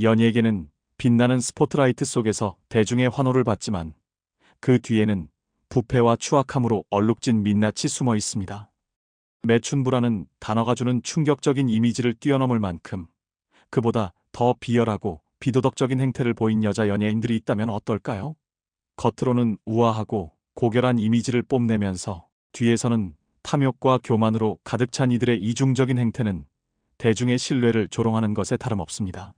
연예계는 빛나는 스포트라이트 속에서 대중의 환호를 받지만 그 뒤에는 부패와 추악함으로 얼룩진 민낯이 숨어 있습니다. 매춘부라는 단어가 주는 충격적인 이미지를 뛰어넘을 만큼 그보다 더 비열하고 비도덕적인 행태를 보인 여자 연예인들이 있다면 어떨까요? 겉으로는 우아하고 고결한 이미지를 뽐내면서 뒤에서는 탐욕과 교만으로 가득 찬 이들의 이중적인 행태는 대중의 신뢰를 조롱하는 것에 다름없습니다.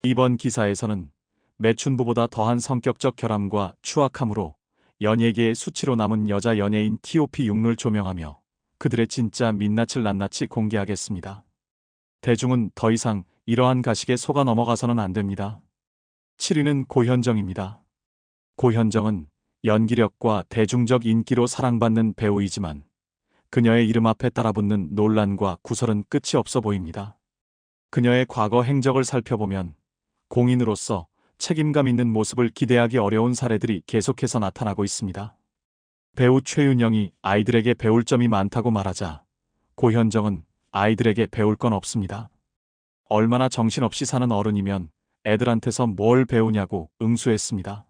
이번 기사에서는 매춘부보다 더한 성격적 결함과 추악함으로 연예계의 수치로 남은 여자 연예인 TOP 6를 조명하며 그들의 진짜 민낯을 낱낱이 공개하겠습니다. 대중은 더 이상 이러한 가식에 속아 넘어가서는 안 됩니다. 7위는 고현정입니다. 고현정은 연기력과 대중적 인기로 사랑받는 배우이지만 그녀의 이름 앞에 따라붙는 논란과 구설은 끝이 없어 보입니다. 그녀의 과거 행적을 살펴보면 공인으로서 책임감 있는 모습을 기대하기 어려운 사례들이 계속해서 나타나고 있습니다. 배우 최윤영이 아이들에게 배울 점이 많다고 말하자 고현정은 아이들에게 배울 건 없습니다. 얼마나 정신없이 사는 어른이면 애들한테서 뭘 배우냐고 응수했습니다.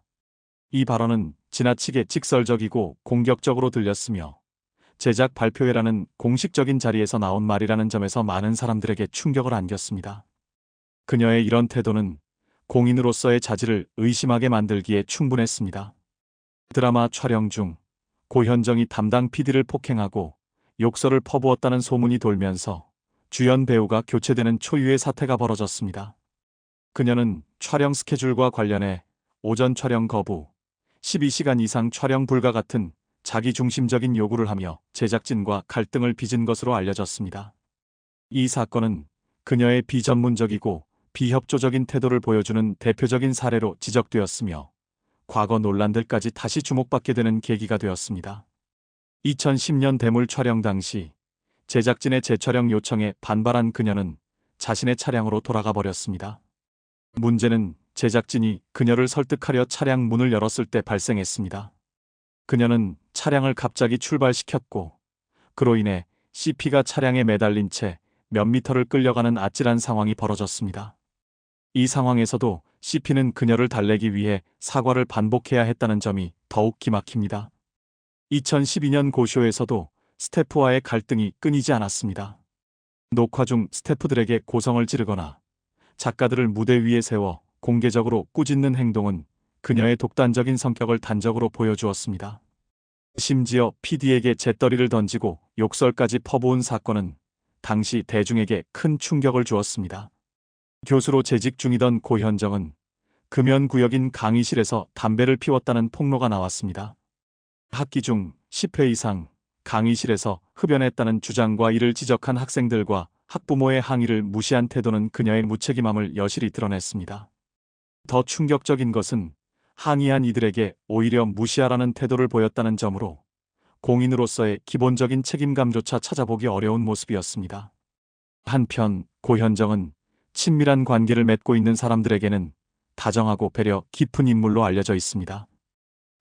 이 발언은 지나치게 직설적이고 공격적으로 들렸으며 제작 발표회라는 공식적인 자리에서 나온 말이라는 점에서 많은 사람들에게 충격을 안겼습니다. 그녀의 이런 태도는 공인으로서의 자질을 의심하게 만들기에 충분했습니다. 드라마 촬영 중 고현정이 담당 PD를 폭행하고 욕설을 퍼부었다는 소문이 돌면서 주연 배우가 교체되는 초유의 사태가 벌어졌습니다. 그녀는 촬영 스케줄과 관련해 오전 촬영 거부, 12시간 이상 촬영 불가 같은 자기중심적인 요구를 하며 제작진과 갈등을 빚은 것으로 알려졌습니다. 이 사건은 그녀의 비전문적이고 비협조적인 태도를 보여주는 대표적인 사례로 지적되었으며 과거 논란들까지 다시 주목받게 되는 계기가 되었습니다. 2010년 대물 촬영 당시 제작진의 재촬영 요청에 반발한 그녀는 자신의 차량으로 돌아가 버렸습니다. 문제는 제작진이 그녀를 설득하려 차량 문을 열었을 때 발생했습니다. 그녀는 차량을 갑자기 출발시켰고 그로 인해 CP가 차량에 매달린 채 몇 미터를 끌려가는 아찔한 상황이 벌어졌습니다. 이 상황에서도 CP는 그녀를 달래기 위해 사과를 반복해야 했다는 점이 더욱 기막힙니다. 2012년 고쇼에서도 스태프와의 갈등이 끊이지 않았습니다. 녹화 중 스태프들에게 고성을 지르거나 작가들을 무대 위에 세워 공개적으로 꾸짖는 행동은 그녀의 독단적인 성격을 단적으로 보여주었습니다. 심지어 PD에게 재떨이를 던지고 욕설까지 퍼부은 사건은 당시 대중에게 큰 충격을 주었습니다. 교수로 재직 중이던 고현정은 금연구역인 강의실에서 담배를 피웠다는 폭로가 나왔습니다. 학기 중 10회 이상 강의실에서 흡연했다는 주장과 이를 지적한 학생들과 학부모의 항의를 무시한 태도는 그녀의 무책임함을 여실히 드러냈습니다. 더 충격적인 것은 항의한 이들에게 오히려 무시하라는 태도를 보였다는 점으로 공인으로서의 기본적인 책임감조차 찾아보기 어려운 모습이었습니다. 한편 고현정은 친밀한 관계를 맺고 있는 사람들에게는 다정하고 배려 깊은 인물로 알려져 있습니다.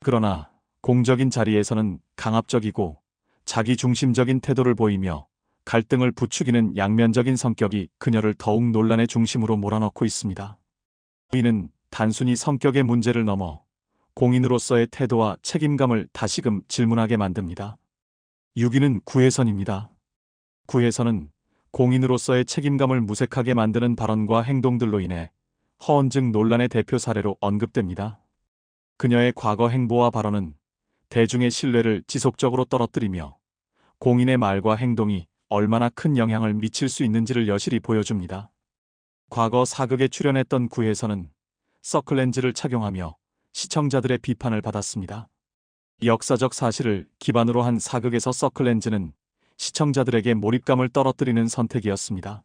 그러나 공적인 자리에서는 강압적이고 자기중심적인 태도를 보이며 갈등을 부추기는 양면적인 성격이 그녀를 더욱 논란의 중심으로 몰아넣고 있습니다. 이는 단순히 성격의 문제를 넘어 공인으로서의 태도와 책임감을 다시금 질문하게 만듭니다. 6위는 구혜선입니다. 구혜선은 공인으로서의 책임감을 무색하게 만드는 발언과 행동들로 인해 허언증 논란의 대표 사례로 언급됩니다. 그녀의 과거 행보와 발언은 대중의 신뢰를 지속적으로 떨어뜨리며 공인의 말과 행동이 얼마나 큰 영향을 미칠 수 있는지를 여실히 보여줍니다. 과거 사극에 출연했던 구혜선은 서클렌즈를 착용하며 시청자들의 비판을 받았습니다. 역사적 사실을 기반으로 한 사극에서 서클렌즈는 시청자들에게 몰입감을 떨어뜨리는 선택이었습니다.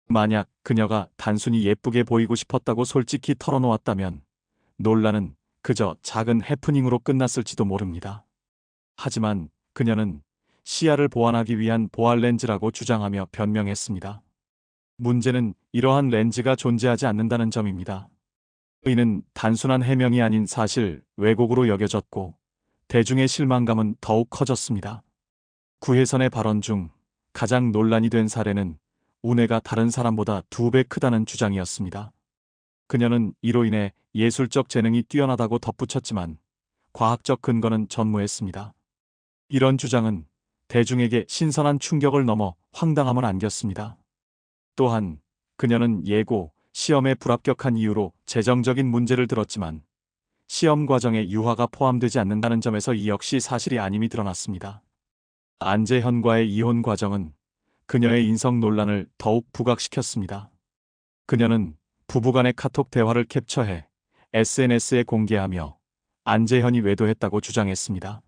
만약 그녀가 단순히 예쁘게 보이고 싶었다고 솔직히 털어놓았다면 논란은 그저 작은 해프닝으로 끝났을지도 모릅니다. 하지만 그녀는 시야를 보완하기 위한 보안 렌즈라고 주장하며 변명했습니다. 문제는 이러한 렌즈가 존재하지 않는다는 점입니다. 이는 단순한 해명이 아닌 사실 왜곡으로 여겨졌고 대중의 실망감은 더욱 커졌습니다. 구혜선의 발언 중 가장 논란이 된 사례는 운해가 다른 사람보다 2배 크다는 주장이었습니다. 그녀는 이로 인해 예술적 재능이 뛰어나다고 덧붙였지만 과학적 근거는 전무했습니다. 이런 주장은 대중에게 신선한 충격을 넘어 황당함을 안겼습니다. 또한 그녀는 예고, 시험에 불합격한 이유로 재정적인 문제를 들었지만 시험 과정에 유화가 포함되지 않는다는 점에서 이 역시 사실이 아님이 드러났습니다. 안재현과의 이혼 과정은 그녀의 인성 논란을 더욱 부각시켰습니다. 그녀는 부부간의 카톡 대화를 캡처해 SNS에 공개하며 안재현이 외도했다고 주장했습니다.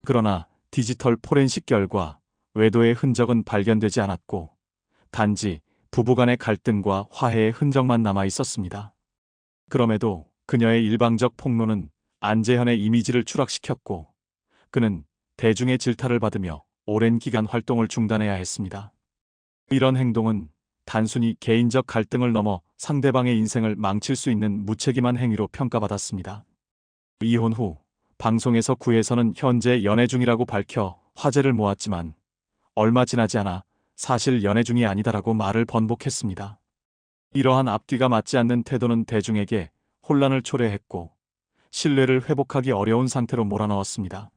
그러나 디지털 포렌식 결과 외도의 흔적은 발견되지 않았고 단지 부부간의 갈등과 화해의 흔적만 남아 있었습니다. 그럼에도 그녀의 일방적 폭로는 안재현의 이미지를 추락시켰고 그는 대중의 질타를 받으며 오랜 기간 활동을 중단해야 했습니다. 이런 행동은 단순히 개인적 갈등을 넘어 상대방의 인생을 망칠 수 있는 무책임한 행위로 평가받았습니다. 이혼 후 방송에서 구혜선은 현재 연애 중이라고 밝혀 화제를 모았지만 얼마 지나지 않아 사실 연애 중이 아니다라고 말을 번복했습니다. 이러한 앞뒤가 맞지 않는 태도는 대중에게 혼란을 초래했고 신뢰를 회복하기 어려운 상태로 몰아넣었습니다.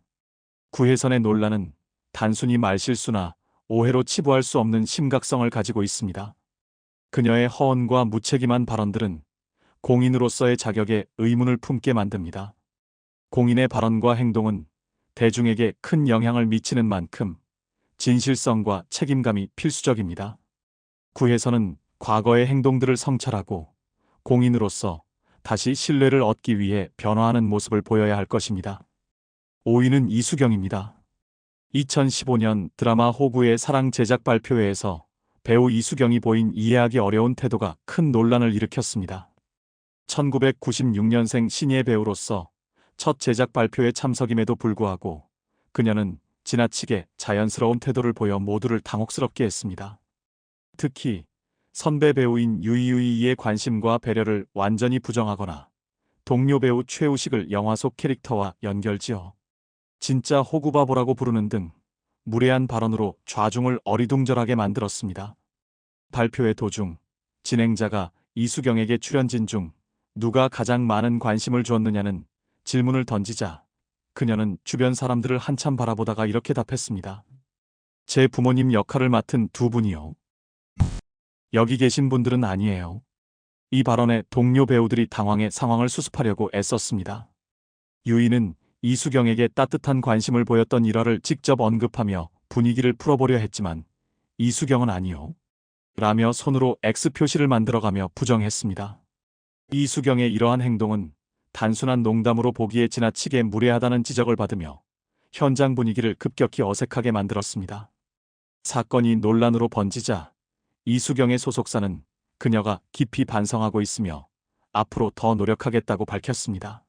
구혜선의 논란은 단순히 말실수나 오해로 치부할 수 없는 심각성을 가지고 있습니다. 그녀의 허언과 무책임한 발언들은 공인으로서의 자격에 의문을 품게 만듭니다. 공인의 발언과 행동은 대중에게 큰 영향을 미치는 만큼 진실성과 책임감이 필수적입니다. 구혜선은 과거의 행동들을 성찰하고 공인으로서 다시 신뢰를 얻기 위해 변화하는 모습을 보여야 할 것입니다. 5위는 이수경입니다. 2015년 드라마 호구의 사랑 제작 발표회에서 배우 이수경이 보인 이해하기 어려운 태도가 큰 논란을 일으켰습니다. 1996년생 신예 배우로서 첫 제작 발표에 참석임에도 불구하고 그녀는 지나치게 자연스러운 태도를 보여 모두를 당혹스럽게 했습니다. 특히 선배 배우인 유이유이의 관심과 배려를 완전히 부정하거나 동료 배우 최우식을 영화 속 캐릭터와 연결지어 진짜 호구바보라고 부르는 등 무례한 발언으로 좌중을 어리둥절하게 만들었습니다. 발표회 도중 진행자가 이수경에게 출연진 중 누가 가장 많은 관심을 주었느냐는 질문을 던지자 그녀는 주변 사람들을 한참 바라보다가 이렇게 답했습니다. 제 부모님 역할을 맡은 두 분이요. 여기 계신 분들은 아니에요. 이 발언에 동료 배우들이 당황해 상황을 수습하려고 애썼습니다. 유이는 이수경에게 따뜻한 관심을 보였던 일화를 직접 언급하며 분위기를 풀어보려 했지만 이수경은 아니요. 라며 손으로 X 표시를 만들어가며 부정했습니다. 이수경의 이러한 행동은 단순한 농담으로 보기에 지나치게 무례하다는 지적을 받으며 현장 분위기를 급격히 어색하게 만들었습니다. 사건이 논란으로 번지자 이수경의 소속사는 그녀가 깊이 반성하고 있으며 앞으로 더 노력하겠다고 밝혔습니다.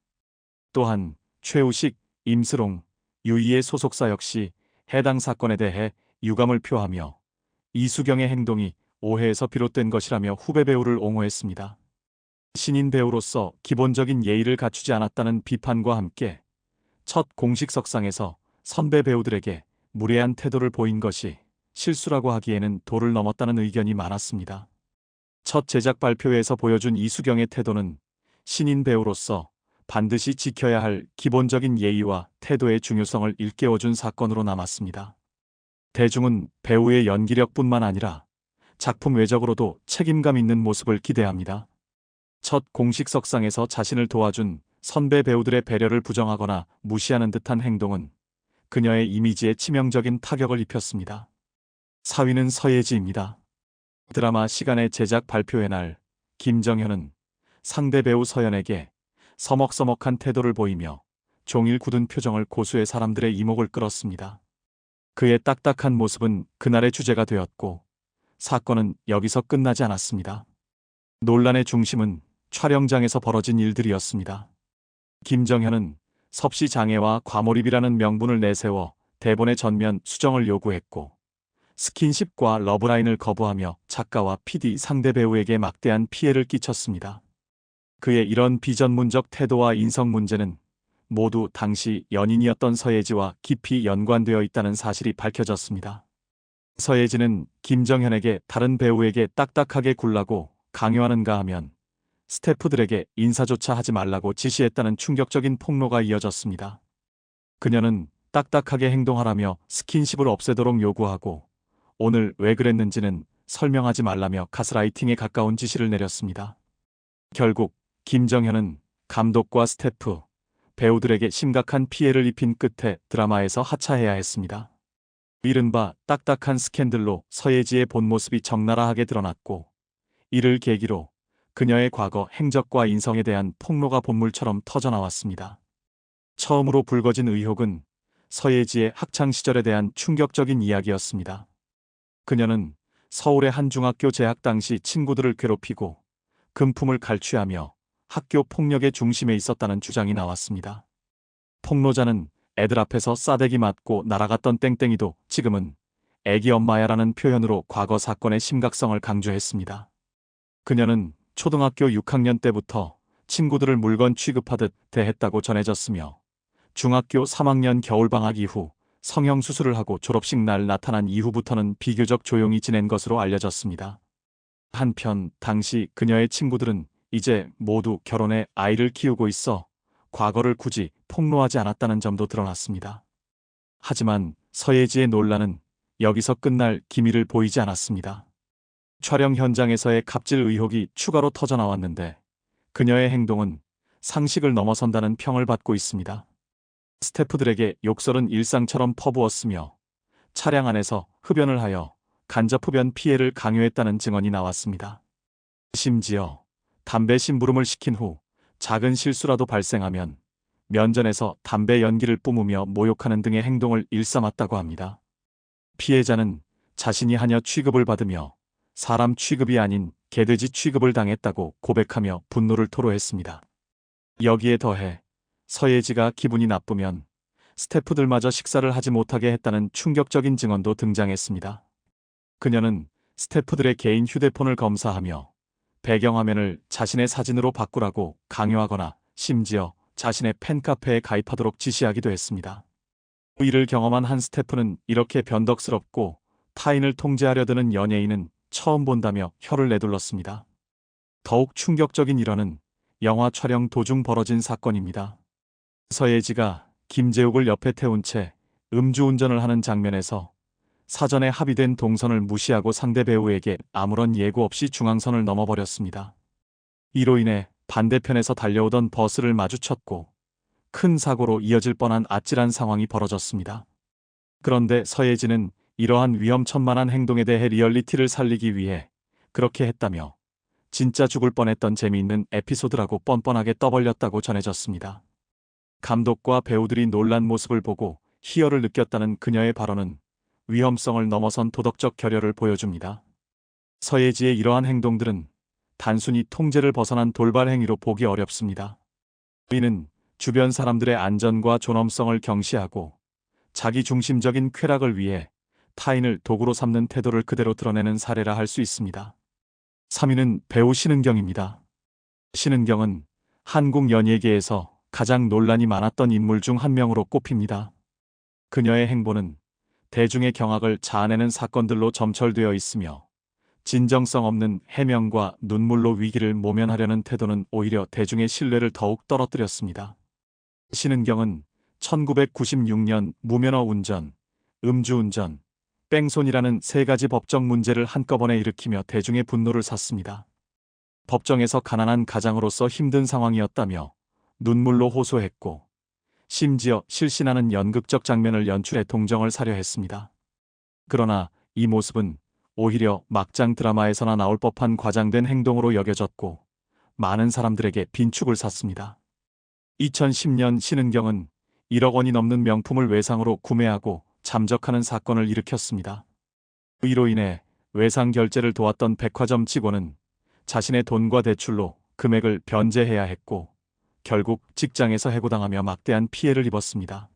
또한 최우식, 임스롱, 유이의 소속사 역시 해당 사건에 대해 유감을 표하며 이수경의 행동이 오해에서 비롯된 것이라며 후배 배우를 옹호했습니다. 신인 배우로서 기본적인 예의를 갖추지 않았다는 비판과 함께 첫 공식석상에서 선배 배우들에게 무례한 태도를 보인 것이 실수라고 하기에는 도를 넘었다는 의견이 많았습니다. 첫 제작 발표회에서 보여준 이수경의 태도는 신인 배우로서 반드시 지켜야 할 기본적인 예의와 태도의 중요성을 일깨워준 사건으로 남았습니다. 대중은 배우의 연기력뿐만 아니라 작품 외적으로도 책임감 있는 모습을 기대합니다. 첫 공식석상에서 자신을 도와준 선배 배우들의 배려를 부정하거나 무시하는 듯한 행동은 그녀의 이미지에 치명적인 타격을 입혔습니다. 4위는 서예지입니다. 드라마 시간의 제작 발표회 날 김정현은 상대 배우 서연에게 서먹서먹한 태도를 보이며 종일 굳은 표정을 고수해 사람들의 이목을 끌었습니다. 그의 딱딱한 모습은 그날의 주제가 되었고 사건은 여기서 끝나지 않았습니다. 논란의 중심은 촬영장에서 벌어진 일들이었습니다. 김정현은 섭씨 장애와 과몰입이라는 명분을 내세워 대본의 전면 수정을 요구했고 스킨십과 러브라인을 거부하며 작가와 PD 상대 배우에게 막대한 피해를 끼쳤습니다. 그의 이런 비전문적 태도와 인성 문제는 모두 당시 연인이었던 서예지와 깊이 연관되어 있다는 사실이 밝혀졌습니다. 서예지는 김정현에게 다른 배우에게 딱딱하게 굴라고 강요하는가 하면 스태프들에게 인사조차 하지 말라고 지시했다는 충격적인 폭로가 이어졌습니다. 그녀는 딱딱하게 행동하라며 스킨십을 없애도록 요구하고 오늘 왜 그랬는지는 설명하지 말라며 가스라이팅에 가까운 지시를 내렸습니다. 결국 김정현은 감독과 스태프, 배우들에게 심각한 피해를 입힌 끝에 드라마에서 하차해야 했습니다. 이른바 딱딱한 스캔들로 서예지의 본 모습이 적나라하게 드러났고 이를 계기로 그녀의 과거 행적과 인성에 대한 폭로가 본물처럼 터져나왔습니다. 처음으로 불거진 의혹은 서예지의 학창시절에 대한 충격적인 이야기였습니다. 그녀는 서울의 한 중학교 재학 당시 친구들을 괴롭히고 금품을 갈취하며 학교 폭력의 중심에 있었다는 주장이 나왔습니다. 폭로자는 애들 앞에서 싸대기 맞고 날아갔던 땡땡이도 지금은 애기 엄마야라는 표현으로 과거 사건의 심각성을 강조했습니다. 그녀는 초등학교 6학년 때부터 친구들을 물건 취급하듯 대했다고 전해졌으며 중학교 3학년 겨울방학 이후 성형수술을 하고 졸업식 날 나타난 이후부터는 비교적 조용히 지낸 것으로 알려졌습니다. 한편 당시 그녀의 친구들은 이제 모두 결혼해 아이를 키우고 있어 과거를 굳이 폭로하지 않았다는 점도 드러났습니다. 하지만 서예지의 논란은 여기서 끝날 기미를 보이지 않았습니다. 촬영 현장에서의 갑질 의혹이 추가로 터져나왔는데 그녀의 행동은 상식을 넘어선다는 평을 받고 있습니다. 스태프들에게 욕설은 일상처럼 퍼부었으며 차량 안에서 흡연을 하여 간접 흡연 피해를 강요했다는 증언이 나왔습니다. 심지어 담배 심부름을 시킨 후 작은 실수라도 발생하면 면전에서 담배 연기를 뿜으며 모욕하는 등의 행동을 일삼았다고 합니다. 피해자는 자신이 하녀 취급을 받으며 사람 취급이 아닌 개돼지 취급을 당했다고 고백하며 분노를 토로했습니다. 여기에 더해 서예지가 기분이 나쁘면 스태프들마저 식사를 하지 못하게 했다는 충격적인 증언도 등장했습니다. 그녀는 스태프들의 개인 휴대폰을 검사하며 배경화면을 자신의 사진으로 바꾸라고 강요하거나 심지어 자신의 팬카페에 가입하도록 지시하기도 했습니다. 이를 경험한 한 스태프는 이렇게 변덕스럽고 타인을 통제하려 드는 연예인은 처음 본다며 혀를 내둘렀습니다. 더욱 충격적인 일화는 영화 촬영 도중 벌어진 사건입니다. 서예지가 김재욱을 옆에 태운 채 음주운전을 하는 장면에서 사전에 합의된 동선을 무시하고 상대 배우에게 아무런 예고 없이 중앙선을 넘어버렸습니다. 이로 인해 반대편에서 달려오던 버스를 마주쳤고 큰 사고로 이어질 뻔한 아찔한 상황이 벌어졌습니다. 그런데 서예지는 이러한 위험천만한 행동에 대해 리얼리티를 살리기 위해 그렇게 했다며 진짜 죽을 뻔했던 재미있는 에피소드라고 뻔뻔하게 떠벌렸다고 전해졌습니다. 감독과 배우들이 놀란 모습을 보고 희열을 느꼈다는 그녀의 발언은 위험성을 넘어선 도덕적 결여를 보여줍니다. 서예지의 이러한 행동들은 단순히 통제를 벗어난 돌발 행위로 보기 어렵습니다. 이는 주변 사람들의 안전과 존엄성을 경시하고 자기 중심적인 쾌락을 위해 타인을 도구로 삼는 태도를 그대로 드러내는 사례라 할 수 있습니다. 3위는 배우 신은경입니다. 신은경은 한국 연예계에서 가장 논란이 많았던 인물 중 한 명으로 꼽힙니다. 그녀의 행보는 대중의 경악을 자아내는 사건들로 점철되어 있으며 진정성 없는 해명과 눈물로 위기를 모면하려는 태도는 오히려 대중의 신뢰를 더욱 떨어뜨렸습니다. 신은경은 1996년 무면허 운전, 음주운전, 뺑소니라는 세 가지 법적 문제를 한꺼번에 일으키며 대중의 분노를 샀습니다. 법정에서 가난한 가장으로서 힘든 상황이었다며 눈물로 호소했고 심지어 실신하는 연극적 장면을 연출해 동정을 사려 했습니다. 그러나 이 모습은 오히려 막장 드라마에서나 나올 법한 과장된 행동으로 여겨졌고 많은 사람들에게 빈축을 샀습니다. 2010년 신은경은 1억 원이 넘는 명품을 외상으로 구매하고 잠적하는 사건을 일으켰습니다. 이로 인해 외상 결제를 도왔던 백화점 직원은 자신의 돈과 대출로 금액을 변제해야 했고 결국 직장에서 해고당하며 막대한 피해를 입었습니다.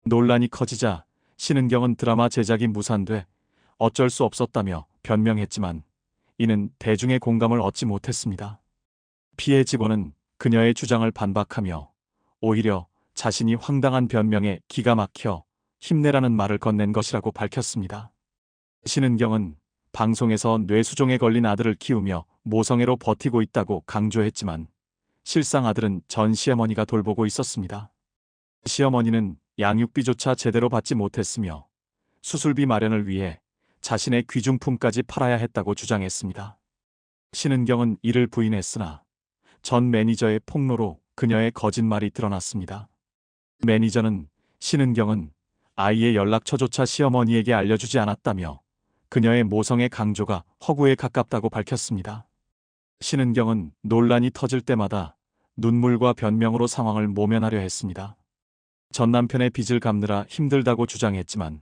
논란이 커지자 신은경은 드라마 제작이 무산돼 어쩔 수 없었다며 변명했지만 이는 대중의 공감을 얻지 못했습니다. 피해 직원은 그녀의 주장을 반박하며 오히려 자신이 황당한 변명에 기가 막혀 힘내라는 말을 건넨 것이라고 밝혔습니다. 신은경은 방송에서 뇌수종에 걸린 아들을 키우며 모성애로 버티고 있다고 강조했지만 실상 아들은 전 시어머니가 돌보고 있었습니다. 시어머니는 양육비조차 제대로 받지 못했으며 수술비 마련을 위해 자신의 귀중품까지 팔아야 했다고 주장했습니다. 신은경은 이를 부인했으나 전 매니저의 폭로로 그녀의 거짓말이 드러났습니다. 매니저는 신은경은 아이의 연락처조차 시어머니에게 알려주지 않았다며 그녀의 모성애 강조가 허구에 가깝다고 밝혔습니다. 신은경은 논란이 터질 때마다 눈물과 변명으로 상황을 모면하려 했습니다. 전 남편의 빚을 갚느라 힘들다고 주장했지만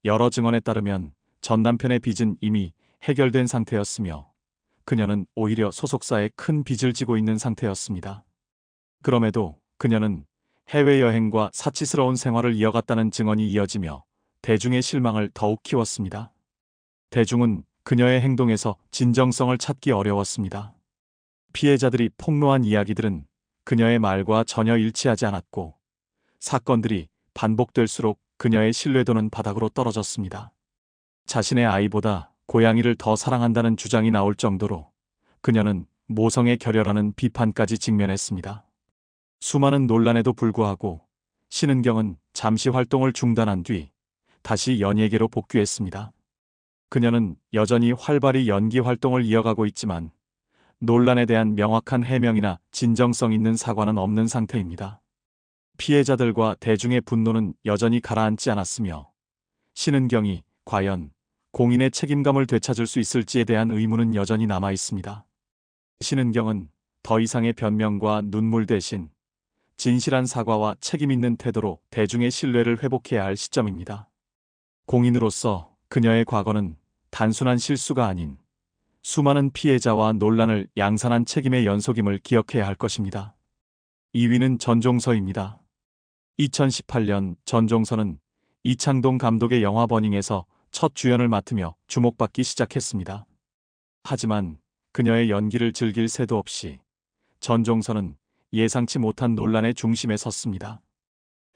여러 증언에 따르면 전 남편의 빚은 이미 해결된 상태였으며 그녀는 오히려 소속사에 큰 빚을 지고 있는 상태였습니다. 그럼에도 그녀는 해외여행과 사치스러운 생활을 이어갔다는 증언이 이어지며 대중의 실망을 더욱 키웠습니다. 대중은 그녀의 행동에서 진정성을 찾기 어려웠습니다. 피해자들이 폭로한 이야기들은 그녀의 말과 전혀 일치하지 않았고 사건들이 반복될수록 그녀의 신뢰도는 바닥으로 떨어졌습니다. 자신의 아이보다 고양이를 더 사랑한다는 주장이 나올 정도로 그녀는 모성애 결여라는 비판까지 직면했습니다. 수많은 논란에도 불구하고 신은경은 잠시 활동을 중단한 뒤 다시 연예계로 복귀했습니다. 그녀는 여전히 활발히 연기 활동을 이어가고 있지만 논란에 대한 명확한 해명이나 진정성 있는 사과는 없는 상태입니다. 피해자들과 대중의 분노는 여전히 가라앉지 않았으며 신은경이 과연 공인의 책임감을 되찾을 수 있을지에 대한 의문은 여전히 남아 있습니다. 신은경은 더 이상의 변명과 눈물 대신 진실한 사과와 책임 있는 태도로 대중의 신뢰를 회복해야 할 시점입니다. 공인으로서 그녀의 과거는 단순한 실수가 아닌 수많은 피해자와 논란을 양산한 책임의 연속임을 기억해야 할 것입니다. 2위는 전종서입니다. 2018년 전종서는 이창동 감독의 영화 버닝에서 첫 주연을 맡으며 주목받기 시작했습니다. 하지만 그녀의 연기를 즐길 새도 없이 전종서는 예상치 못한 논란의 중심에 섰습니다.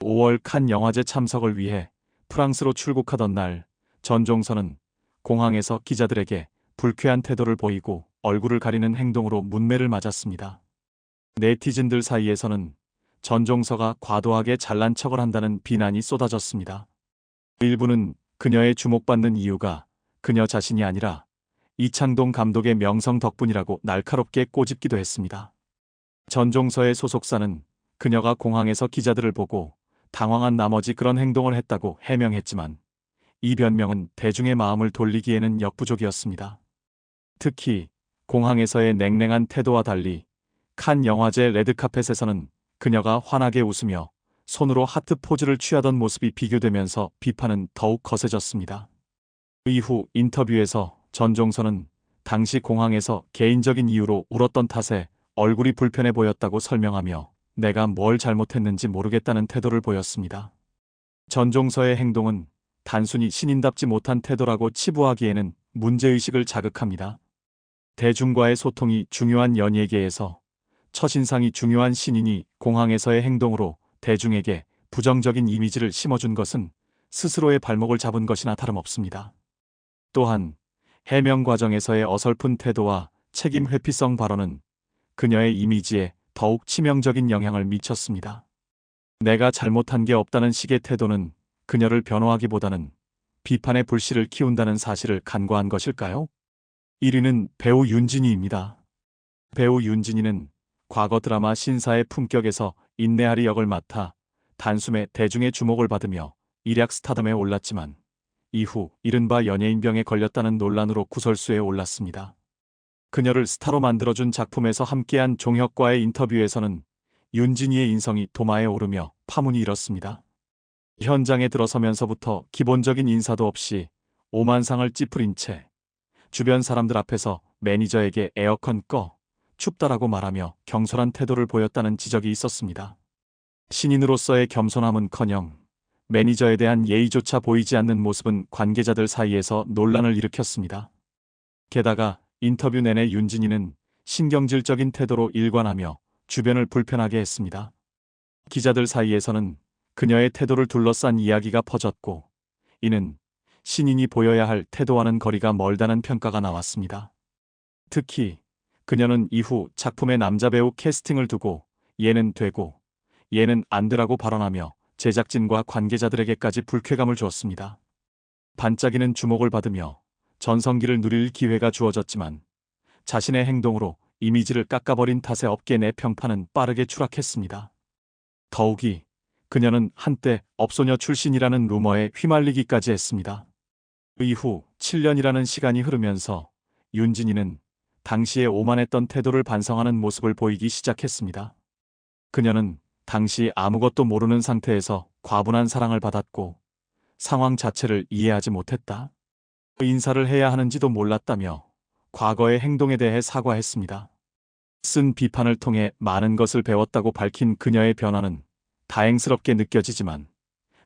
5월 칸 영화제 참석을 위해 프랑스로 출국하던 날 전종서는 공항에서 기자들에게 불쾌한 태도를 보이고 얼굴을 가리는 행동으로 문매를 맞았습니다. 네티즌들 사이에서는 전종서가 과도하게 잘난 척을 한다는 비난이 쏟아졌습니다. 일부는 그녀의 주목받는 이유가 그녀 자신이 아니라 이창동 감독의 명성 덕분이라고 날카롭게 꼬집기도 했습니다. 전종서의 소속사는 그녀가 공항에서 기자들을 보고 당황한 나머지 그런 행동을 했다고 해명했지만 이 변명은 대중의 마음을 돌리기에는 역부족이었습니다. 특히 공항에서의 냉랭한 태도와 달리 칸 영화제 레드카펫에서는 그녀가 환하게 웃으며 손으로 하트 포즈를 취하던 모습이 비교되면서 비판은 더욱 거세졌습니다. 이후 인터뷰에서 전종서는 당시 공항에서 개인적인 이유로 울었던 탓에 얼굴이 불편해 보였다고 설명하며 내가 뭘 잘못했는지 모르겠다는 태도를 보였습니다. 전종서의 행동은 단순히 신인답지 못한 태도라고 치부하기에는 문제의식을 자극합니다. 대중과의 소통이 중요한 연예계에서 첫인상이 중요한 신인이 공항에서의 행동으로 대중에게 부정적인 이미지를 심어준 것은 스스로의 발목을 잡은 것이나 다름없습니다. 또한 해명 과정에서의 어설픈 태도와 책임 회피성 발언은 그녀의 이미지에 더욱 치명적인 영향을 미쳤습니다. 내가 잘못한 게 없다는 식의 태도는 그녀를 변호하기보다는 비판의 불씨를 키운다는 사실을 간과한 것일까요? 1위는 배우 윤진이입니다. 배우 윤진이는 과거 드라마 신사의 품격에서 인내하리 역을 맡아 단숨에 대중의 주목을 받으며 일약 스타덤에 올랐지만 이후 이른바 연예인병에 걸렸다는 논란으로 구설수에 올랐습니다. 그녀를 스타로 만들어준 작품에서 함께한 종혁과의 인터뷰에서는 윤진이의 인성이 도마에 오르며 파문이 일었습니다. 현장에 들어서면서부터 기본적인 인사도 없이 오만상을 찌푸린 채 주변 사람들 앞에서 매니저에게 에어컨 꺼, 춥다라고 말하며 경솔한 태도를 보였다는 지적이 있었습니다. 신인으로서의 겸손함은커녕 매니저에 대한 예의조차 보이지 않는 모습은 관계자들 사이에서 논란을 일으켰습니다. 게다가 인터뷰 내내 윤진이는 신경질적인 태도로 일관하며 주변을 불편하게 했습니다. 기자들 사이에서는 그녀의 태도를 둘러싼 이야기가 퍼졌고 이는 신인이 보여야 할 태도와는 거리가 멀다는 평가가 나왔습니다. 특히 그녀는 이후 작품의 남자 배우 캐스팅을 두고 얘는 되고 얘는 안 되라고 발언하며 제작진과 관계자들에게까지 불쾌감을 주었습니다. 반짝이는 주목을 받으며 전성기를 누릴 기회가 주어졌지만 자신의 행동으로 이미지를 깎아버린 탓에 업계 내 평판은 빠르게 추락했습니다. 더욱이 그녀는 한때 업소녀 출신이라는 루머에 휘말리기까지 했습니다. 이후 7년이라는 시간이 흐르면서 윤진이는 당시에 오만했던 태도를 반성하는 모습을 보이기 시작했습니다. 그녀는 당시 아무것도 모르는 상태에서 과분한 사랑을 받았고 상황 자체를 이해하지 못했다. 인사를 해야 하는지도 몰랐다며 과거의 행동에 대해 사과했습니다. 쓴 비판을 통해 많은 것을 배웠다고 밝힌 그녀의 변화는 다행스럽게 느껴지지만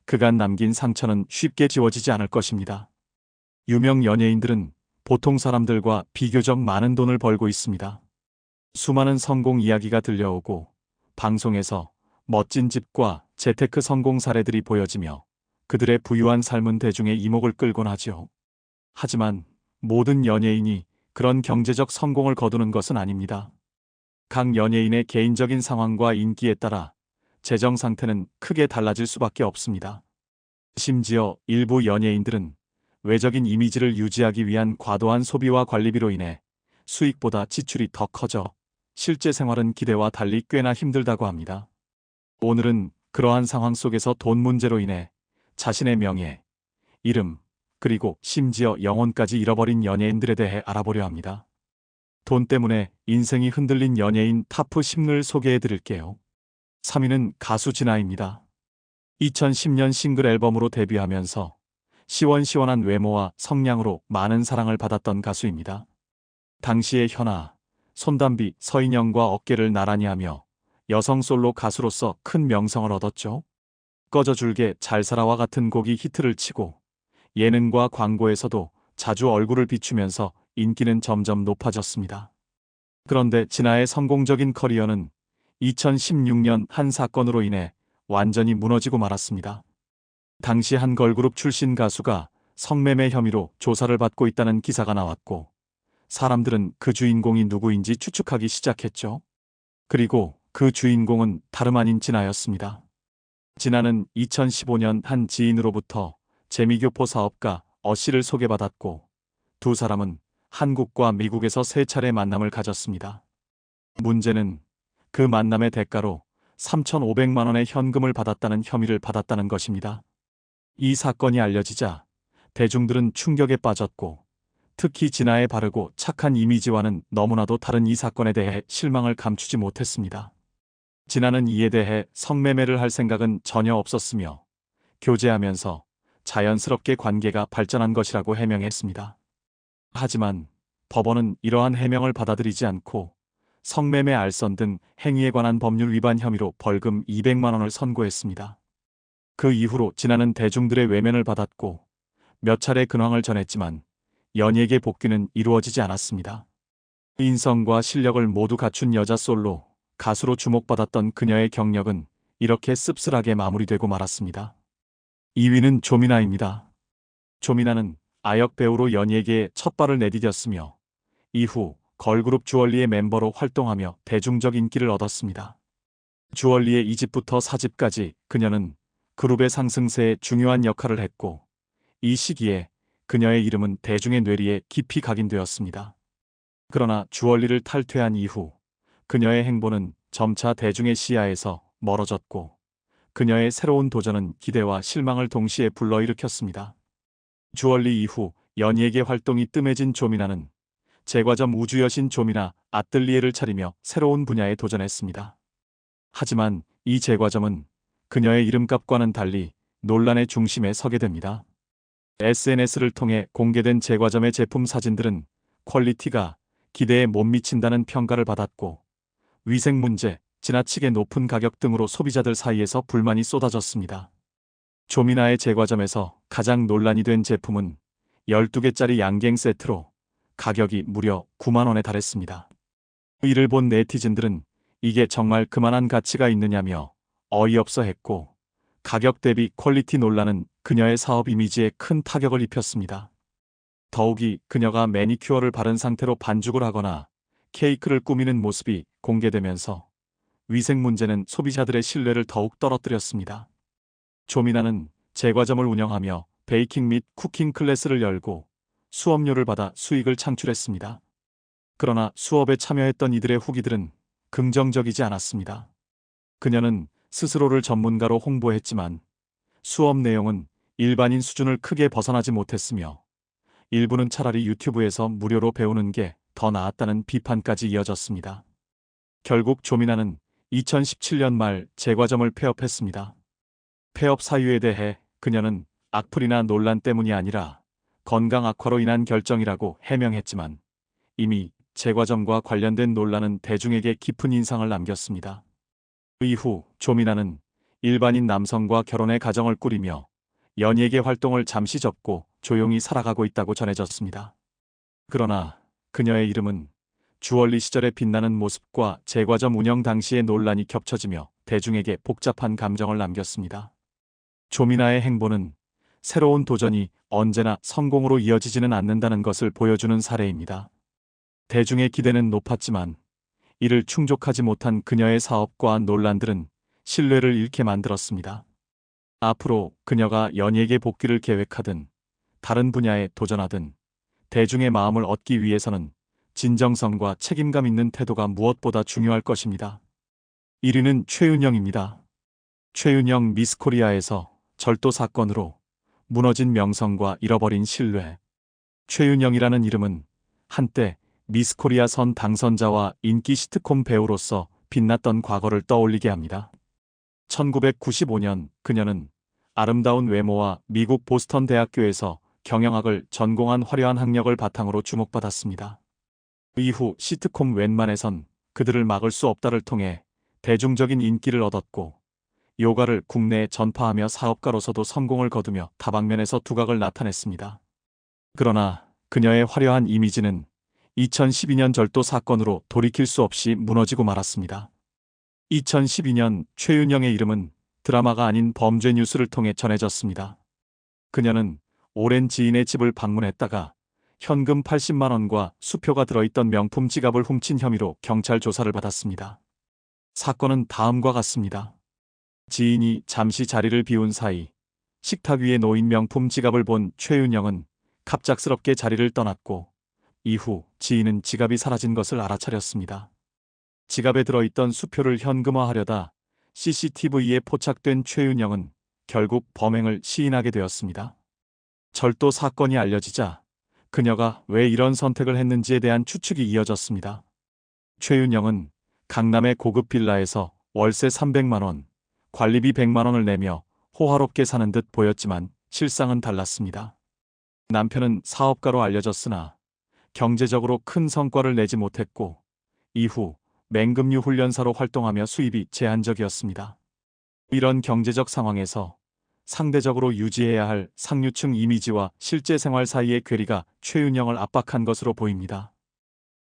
그간 남긴 상처는 쉽게 지워지지 않을 것입니다. 유명 연예인들은 보통 사람들과 비교적 많은 돈을 벌고 있습니다. 수많은 성공 이야기가 들려오고 방송에서 멋진 집과 재테크 성공 사례들이 보여지며 그들의 부유한 삶은 대중의 이목을 끌곤 하죠. 하지만 모든 연예인이 그런 경제적 성공을 거두는 것은 아닙니다. 각 연예인의 개인적인 상황과 인기에 따라 재정 상태는 크게 달라질 수밖에 없습니다. 심지어 일부 연예인들은 외적인 이미지를 유지하기 위한 과도한 소비와 관리비로 인해 수익보다 지출이 더 커져 실제 생활은 기대와 달리 꽤나 힘들다고 합니다. 오늘은 그러한 상황 속에서 돈 문제로 인해 자신의 명예, 이름, 그리고 심지어 영혼까지 잃어버린 연예인들에 대해 알아보려 합니다. 돈 때문에 인생이 흔들린 연예인 탑 10을 소개해 드릴게요. 3위는 가수 진아입니다. 2010년 싱글 앨범으로 데뷔하면서 시원시원한 외모와 성량으로 많은 사랑을 받았던 가수입니다. 당시의 현아, 손담비, 서인영과 어깨를 나란히 하며 여성 솔로 가수로서 큰 명성을 얻었죠. 꺼져줄게, 잘살아와 같은 곡이 히트를 치고 예능과 광고에서도 자주 얼굴을 비추면서 인기는 점점 높아졌습니다. 그런데 진아의 성공적인 커리어는 2016년 한 사건으로 인해 완전히 무너지고 말았습니다. 당시 한 걸그룹 출신 가수가 성매매 혐의로 조사를 받고 있다는 기사가 나왔고 사람들은 그 주인공이 누구인지 추측하기 시작했죠. 그리고 그 주인공은 다름 아닌 진아였습니다. 진아는 2015년 한 지인으로부터 재미교포 사업가 어씨를 소개받았고 두 사람은 한국과 미국에서 3차례 만남을 가졌습니다. 문제는 그 만남의 대가로 3,500만 원의 현금을 받았다는 혐의를 받았다는 것입니다. 이 사건이 알려지자 대중들은 충격에 빠졌고 특히 진아의 바르고 착한 이미지와는 너무나도 다른 이 사건에 대해 실망을 감추지 못했습니다. 진아는 이에 대해 성매매를 할 생각은 전혀 없었으며 교제하면서 자연스럽게 관계가 발전한 것이라고 해명했습니다. 하지만 법원은 이러한 해명을 받아들이지 않고 성매매 알선 등 행위에 관한 법률 위반 혐의로 벌금 200만 원을 선고했습니다. 그 이후로 진아는 대중들의 외면을 받았고 몇 차례 근황을 전했지만 연예계 복귀는 이루어지지 않았습니다. 인성과 실력을 모두 갖춘 여자 솔로 가수로 주목받았던 그녀의 경력은 이렇게 씁쓸하게 마무리되고 말았습니다. 2위는 조미나입니다. 조미나는 아역 배우로 연예계에 첫 발을 내디뎠으며 이후 걸그룹 주얼리의 멤버로 활동하며 대중적 인기를 얻었습니다. 주얼리의 2집부터 4집까지 그녀는 그룹의 상승세에 중요한 역할을 했고 이 시기에 그녀의 이름은 대중의 뇌리에 깊이 각인되었습니다. 그러나 주얼리를 탈퇴한 이후 그녀의 행보는 점차 대중의 시야에서 멀어졌고 그녀의 새로운 도전은 기대와 실망을 동시에 불러일으켰습니다. 주얼리 이후 연예계 활동이 뜸해진 조미나는 제과점 우주여신 조미나 아뜰리에를 차리며 새로운 분야에 도전했습니다. 하지만 이 제과점은 그녀의 이름값과는 달리 논란의 중심에 서게 됩니다. SNS를 통해 공개된 제과점의 제품 사진들은 퀄리티가 기대에 못 미친다는 평가를 받았고 위생 문제, 지나치게 높은 가격 등으로 소비자들 사이에서 불만이 쏟아졌습니다. 조미나의 제과점에서 가장 논란이 된 제품은 12개짜리 양갱 세트로 가격이 무려 9만 원에 달했습니다. 이를 본 네티즌들은 이게 정말 그만한 가치가 있느냐며 어이없어 했고 가격 대비 퀄리티 논란은 그녀의 사업 이미지에 큰 타격을 입혔습니다. 더욱이 그녀가 매니큐어를 바른 상태로 반죽을 하거나 케이크를 꾸미는 모습이 공개되면서 위생 문제는 소비자들의 신뢰를 더욱 떨어뜨렸습니다. 조미나는 제과점을 운영하며 베이킹 및 쿠킹 클래스를 열고 수업료를 받아 수익을 창출했습니다. 그러나 수업에 참여했던 이들의 후기들은 긍정적이지 않았습니다. 그녀는 스스로를 전문가로 홍보했지만 수업 내용은 일반인 수준을 크게 벗어나지 못했으며 일부는 차라리 유튜브에서 무료로 배우는 게 더 나았다는 비판까지 이어졌습니다. 결국 조미나는 2017년 말 제과점을 폐업했습니다. 폐업 사유에 대해 그녀는 악플이나 논란 때문이 아니라 건강 악화로 인한 결정이라고 해명했지만 이미 제과점과 관련된 논란은 대중에게 깊은 인상을 남겼습니다. 이후 조미나는 일반인 남성과 결혼해 가정을 꾸리며 연예계 활동을 잠시 접고 조용히 살아가고 있다고 전해졌습니다. 그러나 그녀의 이름은 주얼리 시절의 빛나는 모습과 제과점 운영 당시의 논란이 겹쳐지며 대중에게 복잡한 감정을 남겼습니다. 조미나의 행보는 새로운 도전이 언제나 성공으로 이어지지는 않는다는 것을 보여주는 사례입니다. 대중의 기대는 높았지만 이를 충족하지 못한 그녀의 사업과 논란들은 신뢰를 잃게 만들었습니다. 앞으로 그녀가 연예계 복귀를 계획하든 다른 분야에 도전하든 대중의 마음을 얻기 위해서는 진정성과 책임감 있는 태도가 무엇보다 중요할 것입니다. 1위는 최윤영입니다. 최윤영 미스코리아에서 절도 사건으로 무너진 명성과 잃어버린 신뢰. 최윤영이라는 이름은 한때 미스코리아 선 당선자와 인기 시트콤 배우로서 빛났던 과거를 떠올리게 합니다. 1995년 그녀는 아름다운 외모와 미국 보스턴 대학교에서 경영학을 전공한 화려한 학력을 바탕으로 주목받았습니다. 이후 시트콤 웬만에선 그들을 막을 수 없다를 통해 대중적인 인기를 얻었고 요가를 국내에 전파하며 사업가로서도 성공을 거두며 다방면에서 두각을 나타냈습니다. 그러나 그녀의 화려한 이미지는 2012년 절도 사건으로 돌이킬 수 없이 무너지고 말았습니다. 2012년 최윤영의 이름은 드라마가 아닌 범죄 뉴스를 통해 전해졌습니다. 그녀는 오랜 지인의 집을 방문했다가 현금 80만 원과 수표가 들어있던 명품 지갑을 훔친 혐의로 경찰 조사를 받았습니다. 사건은 다음과 같습니다. 지인이 잠시 자리를 비운 사이 식탁 위에 놓인 명품 지갑을 본 최윤영은 갑작스럽게 자리를 떠났고 이후 지인은 지갑이 사라진 것을 알아차렸습니다. 지갑에 들어있던 수표를 현금화하려다 CCTV에 포착된 최윤영은 결국 범행을 시인하게 되었습니다. 절도 사건이 알려지자 그녀가 왜 이런 선택을 했는지에 대한 추측이 이어졌습니다. 최윤영은 강남의 고급 빌라에서 월세 300만 원, 관리비 100만 원을 내며 호화롭게 사는 듯 보였지만 실상은 달랐습니다. 남편은 사업가로 알려졌으나 경제적으로 큰 성과를 내지 못했고 이후 맹금류 훈련사로 활동하며 수입이 제한적이었습니다. 이런 경제적 상황에서 상대적으로 유지해야 할 상류층 이미지와 실제 생활 사이의 괴리가 최윤영을 압박한 것으로 보입니다.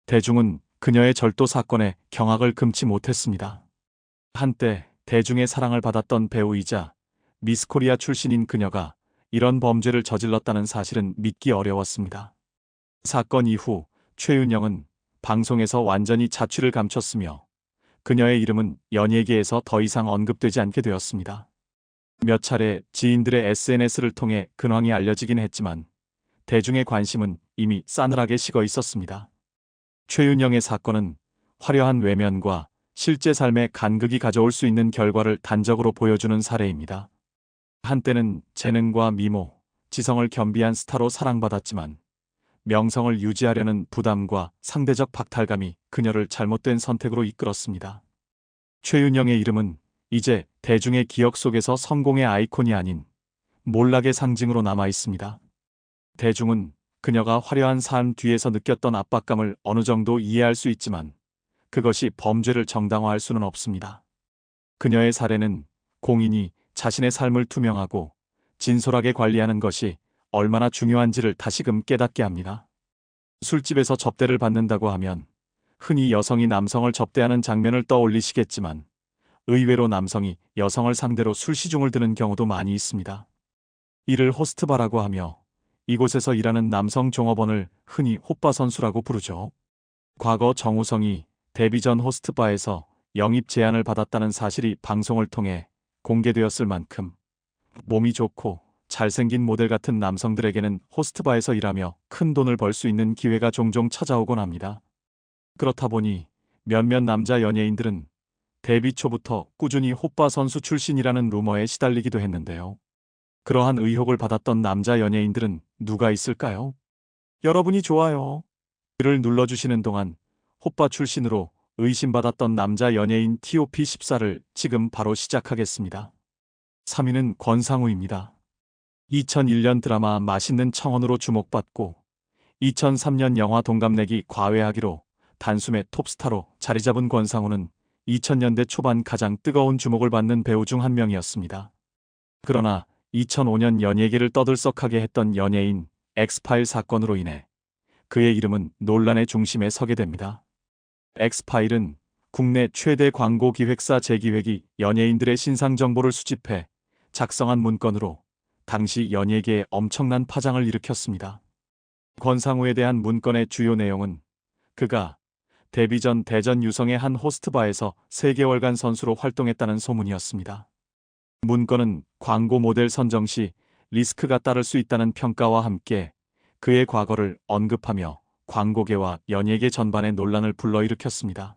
대중은 그녀의 절도 사건에 경악을 금치 못했습니다. 한때 대중의 사랑을 받았던 배우이자 미스코리아 출신인 그녀가 이런 범죄를 저질렀다는 사실은 믿기 어려웠습니다. 사건 이후 최윤영은 방송에서 완전히 자취를 감췄으며 그녀의 이름은 연예계에서 더 이상 언급되지 않게 되었습니다. 몇 차례 지인들의 SNS를 통해 근황이 알려지긴 했지만 대중의 관심은 이미 싸늘하게 식어 있었습니다. 최윤영의 사건은 화려한 외면과 실제 삶의 간극이 가져올 수 있는 결과를 단적으로 보여주는 사례입니다. 한때는 재능과 미모, 지성을 겸비한 스타로 사랑받았지만 명성을 유지하려는 부담과 상대적 박탈감이 그녀를 잘못된 선택으로 이끌었습니다. 최윤영의 이름은 이제 대중의 기억 속에서 성공의 아이콘이 아닌 몰락의 상징으로 남아 있습니다. 대중은 그녀가 화려한 삶 뒤에서 느꼈던 압박감을 어느 정도 이해할 수 있지만 그것이 범죄를 정당화할 수는 없습니다. 그녀의 사례는 공인이 자신의 삶을 투명하고 진솔하게 관리하는 것이 얼마나 중요한지를 다시금 깨닫게 합니다. 술집에서 접대를 받는다고 하면 흔히 여성이 남성을 접대하는 장면을 떠올리시겠지만 의외로 남성이 여성을 상대로 술시중을 드는 경우도 많이 있습니다. 이를 호스트바라고 하며 이곳에서 일하는 남성 종업원을 흔히 호빠 선수라고 부르죠. 과거 정우성이 데뷔 전 호스트바에서 영입 제안을 받았다는 사실이 방송을 통해 공개되었을 만큼 몸이 좋고 잘생긴 모델 같은 남성들에게는 호스트바에서 일하며 큰 돈을 벌 수 있는 기회가 종종 찾아오곤 합니다. 그렇다 보니 몇몇 남자 연예인들은 데뷔 초부터 꾸준히 호빠 선수 출신이라는 루머에 시달리기도 했는데요. 그러한 의혹을 받았던 남자 연예인들은 누가 있을까요? 여러분이 좋아요 를 눌러주시는 동안 호빠 출신으로 의심받았던 남자 연예인 TOP14를 지금 바로 시작하겠습니다. 3위는 권상우입니다. 2001년 드라마 맛있는 청혼으로 주목받고 2003년 영화 동갑내기 과외하기로 단숨에 톱스타로 자리잡은 권상우는 2000년대 초반 가장 뜨거운 주목을 받는 배우 중 한 명이었습니다. 그러나 2005년 연예계를 떠들썩하게 했던 연예인 엑스파일 사건으로 인해 그의 이름은 논란의 중심에 서게 됩니다. 엑스파일은 국내 최대 광고 기획사 제기획이 연예인들의 신상 정보를 수집해 작성한 문건으로 당시 연예계에 엄청난 파장을 일으켰습니다. 권상우에 대한 문건의 주요 내용은 그가 데뷔 전 대전 유성의 한 호스트바에서 3개월간 선수로 활동했다는 소문이었습니다. 문건은 광고 모델 선정 시 리스크가 따를 수 있다는 평가와 함께 그의 과거를 언급하며 광고계와 연예계 전반의 논란을 불러일으켰습니다.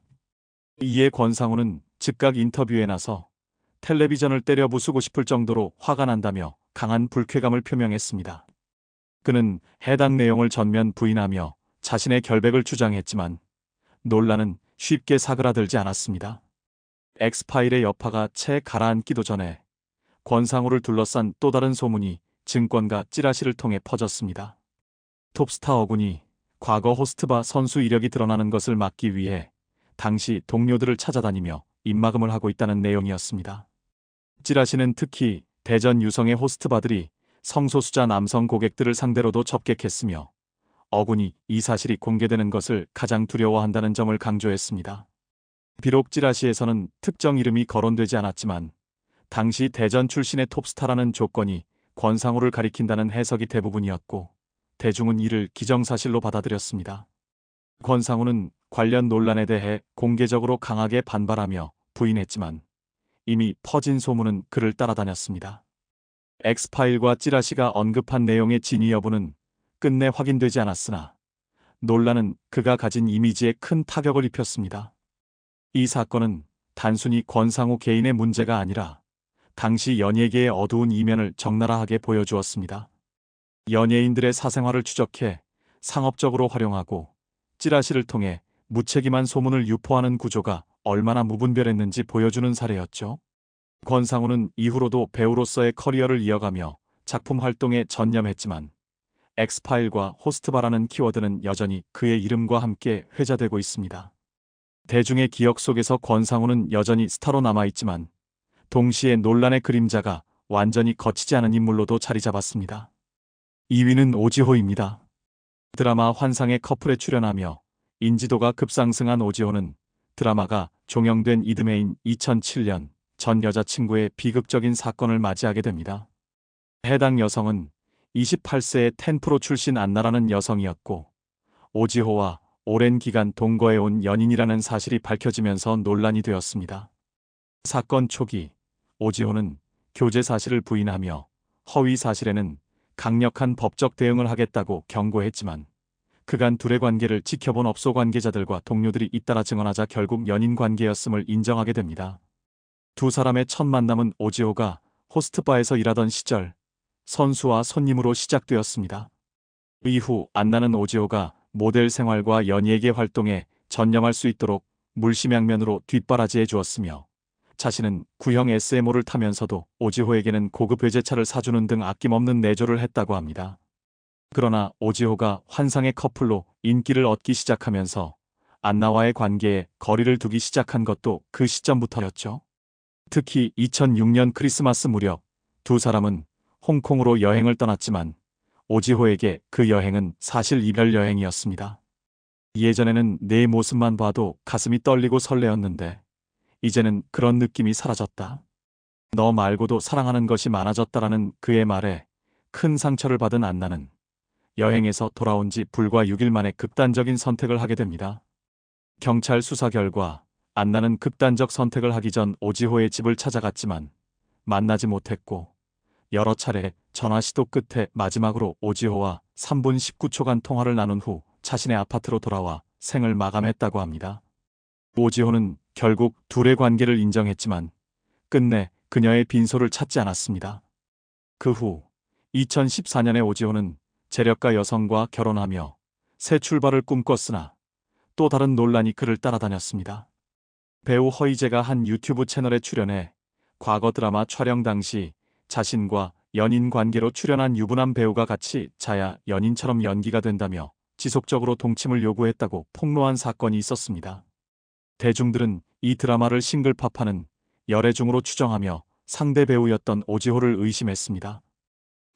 이에 권상우는 즉각 인터뷰에 나서 텔레비전을 때려 부수고 싶을 정도로 화가 난다며 강한 불쾌감을 표명했습니다. 그는 해당 내용을 전면 부인하며 자신의 결백을 주장했지만 논란은 쉽게 사그라들지 않았습니다. 엑스파일의 여파가 채 가라앉기도 전에 권상우를 둘러싼 또 다른 소문이 증권가 찌라시를 통해 퍼졌습니다. 톱스타 어군이 과거 호스트바 선수 이력이 드러나는 것을 막기 위해 당시 동료들을 찾아다니며 입막음을 하고 있다는 내용이었습니다. 찌라시는 특히 대전 유성의 호스트바들이 성소수자 남성 고객들을 상대로도 접객했으며 어군이 이 사실이 공개되는 것을 가장 두려워한다는 점을 강조했습니다. 비록 찌라시에서는 특정 이름이 거론되지 않았지만 당시 대전 출신의 톱스타라는 조건이 권상우를 가리킨다는 해석이 대부분이었고 대중은 이를 기정사실로 받아들였습니다. 권상우는 관련 논란에 대해 공개적으로 강하게 반발하며 부인했지만 이미 퍼진 소문은 그를 따라다녔습니다. 엑스파일과 찌라시가 언급한 내용의 진위 여부는 끝내 확인되지 않았으나 논란은 그가 가진 이미지에 큰 타격을 입혔습니다. 이 사건은 단순히 권상우 개인의 문제가 아니라 당시 연예계의 어두운 이면을 적나라하게 보여주었습니다. 연예인들의 사생활을 추적해 상업적으로 활용하고 찌라시를 통해 무책임한 소문을 유포하는 구조가 얼마나 무분별했는지 보여주는 사례였죠. 권상우는 이후로도 배우로서의 커리어를 이어가며 작품 활동에 전념했지만 엑스파일과 호스트바라는 키워드는 여전히 그의 이름과 함께 회자되고 있습니다. 대중의 기억 속에서 권상우는 여전히 스타로 남아있지만 동시에 논란의 그림자가 완전히 거치지 않은 인물로도 자리 잡았습니다. 2위는 오지호입니다. 드라마 환상의 커플에 출연하며 인지도가 급상승한 오지호는 드라마가 종영된 이듬해인 2007년 전 여자친구의 비극적인 사건을 맞이하게 됩니다. 해당 여성은 28세의 텐프로 출신 안나라는 여성이었고 오지호와 오랜 기간 동거해온 연인이라는 사실이 밝혀지면서 논란이 되었습니다. 사건 초기 오지호는 교제 사실을 부인하며 허위 사실에는 강력한 법적 대응을 하겠다고 경고했지만 그간 둘의 관계를 지켜본 업소 관계자들과 동료들이 잇따라 증언하자 결국 연인 관계였음을 인정하게 됩니다. 두 사람의 첫 만남은 오지호가 호스트바에서 일하던 시절 선수와 손님으로 시작되었습니다. 이후 안나는 오지호가 모델 생활과 연예계 활동에 전념할 수 있도록 물심양면으로 뒷바라지해 주었으며 자신은 구형 SMO를 타면서도 오지호에게는 고급 외제차를 사주는 등 아낌없는 내조를 했다고 합니다. 그러나 오지호가 환상의 커플로 인기를 얻기 시작하면서 안나와의 관계에 거리를 두기 시작한 것도 그 시점부터였죠. 특히 2006년 크리스마스 무렵 두 사람은 홍콩으로 여행을 떠났지만 오지호에게 그 여행은 사실 이별 여행이었습니다. 예전에는 내 모습만 봐도 가슴이 떨리고 설레었는데 이제는 그런 느낌이 사라졌다. 너 말고도 사랑하는 것이 많아졌다라는 그의 말에 큰 상처를 받은 안나는 여행에서 돌아온 지 불과 6일 만에 극단적인 선택을 하게 됩니다. 경찰 수사 결과 안나는 극단적 선택을 하기 전 오지호의 집을 찾아갔지만 만나지 못했고 여러 차례 전화 시도 끝에 마지막으로 오지호와 3분 19초간 통화를 나눈 후 자신의 아파트로 돌아와 생을 마감했다고 합니다. 오지호는 결국 둘의 관계를 인정했지만 끝내 그녀의 빈소를 찾지 않았습니다. 그 후 2014년에 오지호는 재력가 여성과 결혼하며 새 출발을 꿈꿨으나 또 다른 논란이 그를 따라다녔습니다. 배우 허이제가 한 유튜브 채널에 출연해 과거 드라마 촬영 당시 자신과 연인 관계로 출연한 유부남 배우가 같이 자야 연인처럼 연기가 된다며 지속적으로 동침을 요구했다고 폭로한 사건이 있었습니다. 대중들은 이 드라마를 싱글파파는 열애중으로 추정하며 상대 배우였던 오지호를 의심했습니다.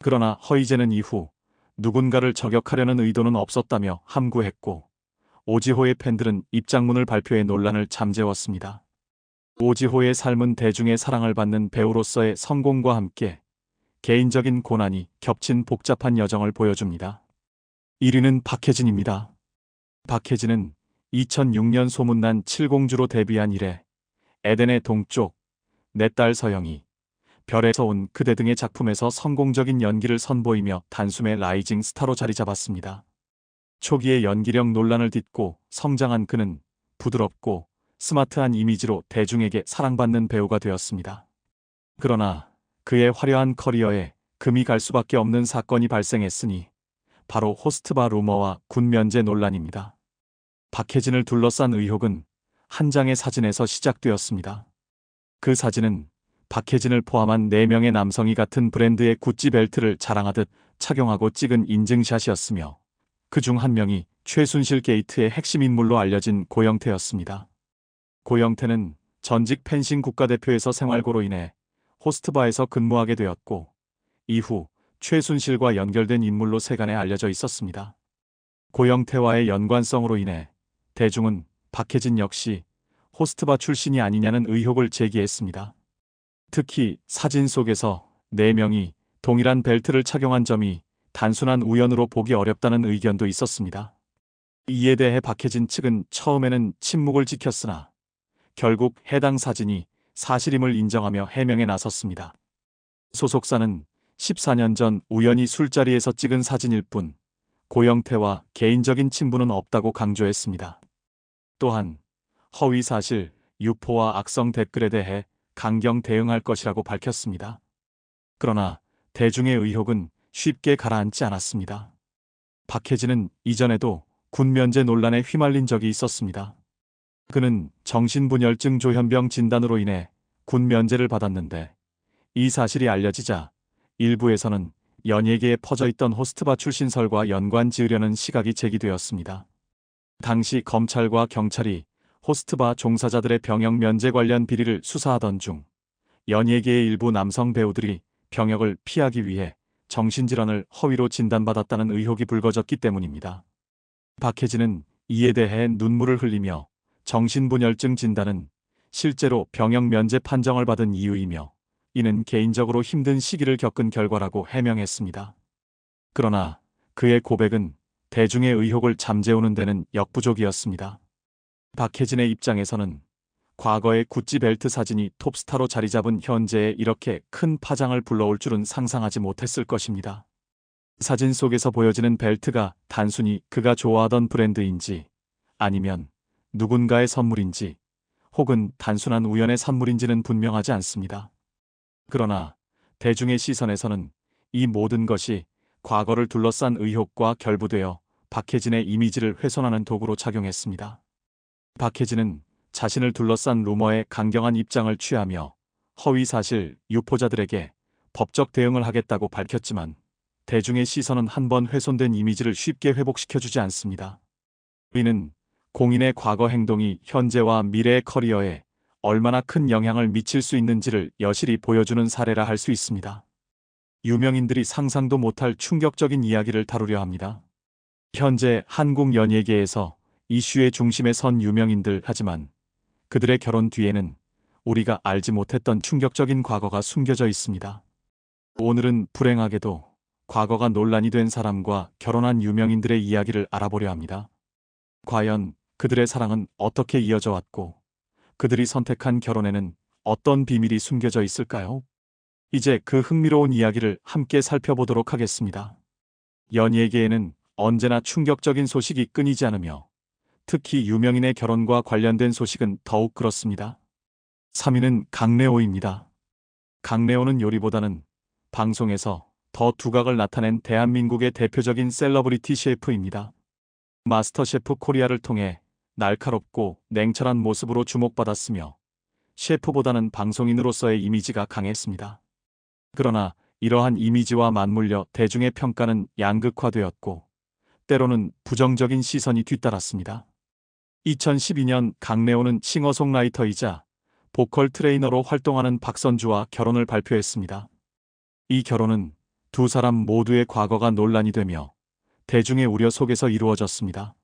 그러나 허이제는 이후 누군가를 저격하려는 의도는 없었다며 함구했고 오지호의 팬들은 입장문을 발표해 논란을 잠재웠습니다. 오지호의 삶은 대중의 사랑을 받는 배우로서의 성공과 함께 개인적인 고난이 겹친 복잡한 여정을 보여줍니다. 1위는 박혜진입니다. 박혜진은 2006년 소문난 칠공주로 데뷔한 이래 에덴의 동쪽, 내 딸 서영이, 별에서 온 그대 등의 작품에서 성공적인 연기를 선보이며 단숨에 라이징 스타로 자리 잡았습니다. 초기의 연기력 논란을 딛고 성장한 그는 부드럽고 스마트한 이미지로 대중에게 사랑받는 배우가 되었습니다. 그러나 그의 화려한 커리어에 금이 갈 수밖에 없는 사건이 발생했으니 바로 호스트바 루머와 군 면제 논란입니다. 박혜진을 둘러싼 의혹은 한 장의 사진에서 시작되었습니다. 그 사진은 박혜진을 포함한 4명의 남성이 같은 브랜드의 구찌 벨트를 자랑하듯 착용하고 찍은 인증샷이었으며 그중 한 명이 최순실 게이트의 핵심 인물로 알려진 고영태였습니다. 고영태는 전직 펜싱 국가대표에서 생활고로 인해 호스트바에서 근무하게 되었고 이후 최순실과 연결된 인물로 세간에 알려져 있었습니다. 고영태와의 연관성으로 인해 대중은 박혜진 역시 호스트바 출신이 아니냐는 의혹을 제기했습니다. 특히 사진 속에서 4명이 동일한 벨트를 착용한 점이 단순한 우연으로 보기 어렵다는 의견도 있었습니다. 이에 대해 박혜진 측은 처음에는 침묵을 지켰으나 결국 해당 사진이 사실임을 인정하며 해명에 나섰습니다. 소속사는 14년 전 우연히 술자리에서 찍은 사진일 뿐 고영태와 개인적인 친분은 없다고 강조했습니다. 또한 허위 사실, 유포와 악성 댓글에 대해 강경 대응할 것이라고 밝혔습니다. 그러나 대중의 의혹은 쉽게 가라앉지 않았습니다. 박혜진은 이전에도 군 면제 논란에 휘말린 적이 있었습니다. 그는 정신분열증 조현병 진단으로 인해 군 면제를 받았는데 이 사실이 알려지자 일부에서는 연예계에 퍼져있던 호스트바 출신설과 연관 지으려는 시각이 제기되었습니다. 당시 검찰과 경찰이 호스트바 종사자들의 병역 면제 관련 비리를 수사하던 중 연예계의 일부 남성 배우들이 병역을 피하기 위해 정신질환을 허위로 진단받았다는 의혹이 불거졌기 때문입니다. 박혜진은 이에 대해 눈물을 흘리며 정신분열증 진단은 실제로 병역 면제 판정을 받은 이유이며 이는 개인적으로 힘든 시기를 겪은 결과라고 해명했습니다. 그러나 그의 고백은 대중의 의혹을 잠재우는 데는 역부족이었습니다. 박혜진의 입장에서는 과거의 구찌 벨트 사진이 톱스타로 자리 잡은 현재에 이렇게 큰 파장을 불러올 줄은 상상하지 못했을 것입니다. 사진 속에서 보여지는 벨트가 단순히 그가 좋아하던 브랜드인지 아니면 누군가의 선물인지 혹은 단순한 우연의 산물인지는 분명하지 않습니다. 그러나 대중의 시선에서는 이 모든 것이 과거를 둘러싼 의혹과 결부되어 박혜진의 이미지를 훼손하는 도구로 작용했습니다. 박혜진은 자신을 둘러싼 루머에 강경한 입장을 취하며 허위 사실 유포자들에게 법적 대응을 하겠다고 밝혔지만 대중의 시선은 한번 훼손된 이미지를 쉽게 회복시켜주지 않습니다. 이는 공인의 과거 행동이 현재와 미래의 커리어에 얼마나 큰 영향을 미칠 수 있는지를 여실히 보여주는 사례라 할 수 있습니다. 유명인들이 상상도 못할 충격적인 이야기를 다루려 합니다. 현재 한국 연예계에서 이슈의 중심에 선 유명인들 하지만 그들의 결혼 뒤에는 우리가 알지 못했던 충격적인 과거가 숨겨져 있습니다. 오늘은 불행하게도 과거가 논란이 된 사람과 결혼한 유명인들의 이야기를 알아보려 합니다. 과연 그들의 사랑은 어떻게 이어져 왔고, 그들이 선택한 결혼에는 어떤 비밀이 숨겨져 있을까요? 이제 그 흥미로운 이야기를 함께 살펴보도록 하겠습니다. 연예계에는 언제나 충격적인 소식이 끊이지 않으며, 특히 유명인의 결혼과 관련된 소식은 더욱 그렇습니다. 3위는 강래호입니다. 강래호는 요리보다는 방송에서 더 두각을 나타낸 대한민국의 대표적인 셀러브리티 셰프입니다. 마스터셰프 코리아를 통해 날카롭고 냉철한 모습으로 주목받았으며, 셰프보다는 방송인으로서의 이미지가 강했습니다. 그러나 이러한 이미지와 맞물려 대중의 평가는 양극화되었고, 때로는 부정적인 시선이 뒤따랐습니다. 2012년 강래호는 싱어송라이터이자 보컬 트레이너로 활동하는 박선주와 결혼을 발표했습니다. 이 결혼은 두 사람 모두의 과거가 논란이 되며 대중의 우려 속에서 이루어졌습니다.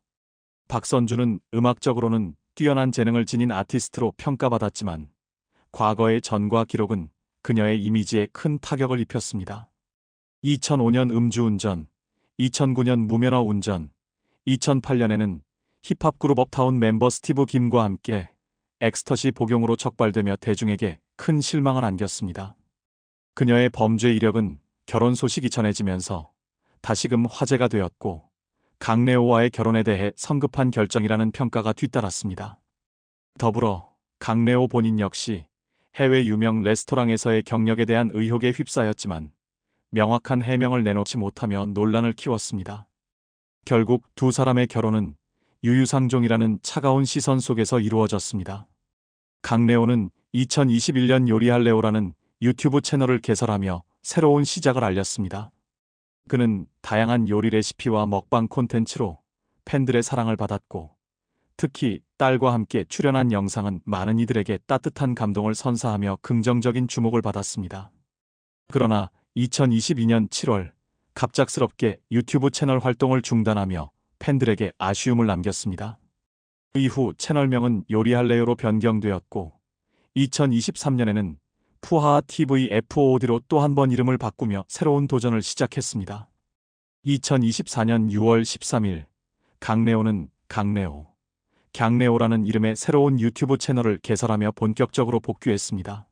박선주는 음악적으로는 뛰어난 재능을 지닌 아티스트로 평가받았지만, 과거의 전과 기록은 그녀의 이미지에 큰 타격을 입혔습니다. 2005년 음주운전, 2009년 무면허 운전, 2008년에는 힙합 그룹 업타운 멤버 스티브 김과 함께 엑스터시 복용으로 적발되며 대중에게 큰 실망을 안겼습니다. 그녀의 범죄 이력은 결혼 소식이 전해지면서 다시금 화제가 되었고, 강래호와의 결혼에 대해 성급한 결정이라는 평가가 뒤따랐습니다. 더불어 강래호 본인 역시 해외 유명 레스토랑에서의 경력에 대한 의혹에 휩싸였지만 명확한 해명을 내놓지 못하며 논란을 키웠습니다. 결국 두 사람의 결혼은 유유상종이라는 차가운 시선 속에서 이루어졌습니다. 강래호는 2021년 요리할래호라는 유튜브 채널을 개설하며 새로운 시작을 알렸습니다. 그는 다양한 요리 레시피와 먹방 콘텐츠로 팬들의 사랑을 받았고, 특히 딸과 함께 출연한 영상은 많은 이들에게 따뜻한 감동을 선사하며 긍정적인 주목을 받았습니다. 그러나 2022년 7월 갑작스럽게 유튜브 채널 활동을 중단하며 팬들에게 아쉬움을 남겼습니다. 이후 채널명은 요리할래요로 변경되었고, 2023년에는 푸하아 TV FOD로 또 한 번 이름을 바꾸며 새로운 도전을 시작했습니다. 2024년 6월 13일 강래호는 강래호, 갱래호라는 이름의 새로운 유튜브 채널을 개설하며 본격적으로 복귀했습니다.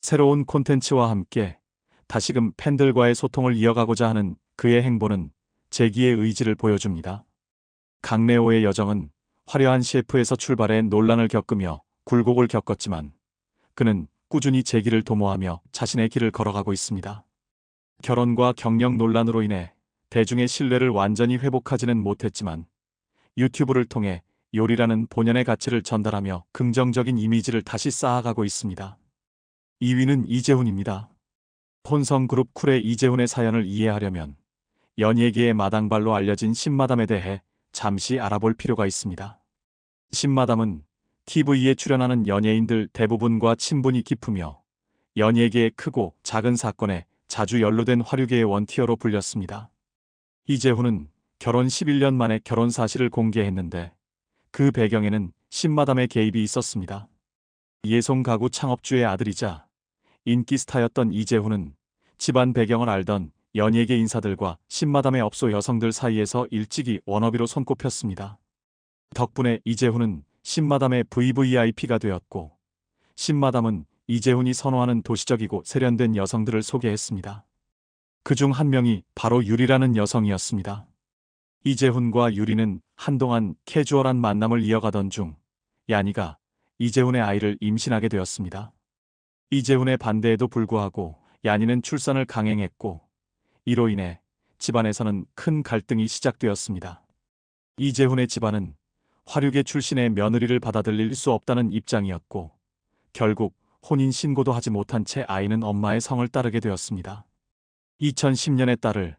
새로운 콘텐츠와 함께 다시금 팬들과의 소통을 이어가고자 하는 그의 행보는 재기의 의지를 보여줍니다. 강래호의 여정은 화려한 셰프에서 출발해 논란을 겪으며 굴곡을 겪었지만, 그는 꾸준히 재기를 도모하며 자신의 길을 걸어가고 있습니다. 결혼과 경력 논란으로 인해 대중의 신뢰를 완전히 회복하지는 못했지만, 유튜브를 통해 요리라는 본연의 가치를 전달하며 긍정적인 이미지를 다시 쌓아가고 있습니다. 2위는 이재훈입니다. 혼성그룹 쿨의 이재훈의 사연을 이해하려면 연예계의 마당발로 알려진 신마담에 대해 잠시 알아볼 필요가 있습니다. 신마담은 TV에 출연하는 연예인들 대부분과 친분이 깊으며 연예계의 크고 작은 사건에 자주 연루된 화류계의 원티어로 불렸습니다. 이재훈은 결혼 11년 만에 결혼 사실을 공개했는데, 그 배경에는 신마담의 개입이 있었습니다. 예송 가구 창업주의 아들이자 인기 스타였던 이재훈은 집안 배경을 알던 연예계 인사들과 신마담의 업소 여성들 사이에서 일찍이 워너비로 손꼽혔습니다. 덕분에 이재훈은 신마담의 VVIP가 되었고, 신마담은 이재훈이 선호하는 도시적이고 세련된 여성들을 소개했습니다. 그중 한 명이 바로 유리라는 여성이었습니다. 이재훈과 유리는 한동안 캐주얼한 만남을 이어가던 중 야니가 이재훈의 아이를 임신하게 되었습니다. 이재훈의 반대에도 불구하고 야니는 출산을 강행했고, 이로 인해 집안에서는 큰 갈등이 시작되었습니다. 이재훈의 집안은 화류계 출신의 며느리를 받아들일 수 없다는 입장이었고, 결국 혼인 신고도 하지 못한 채 아이는 엄마의 성을 따르게 되었습니다. 2010년에 딸을,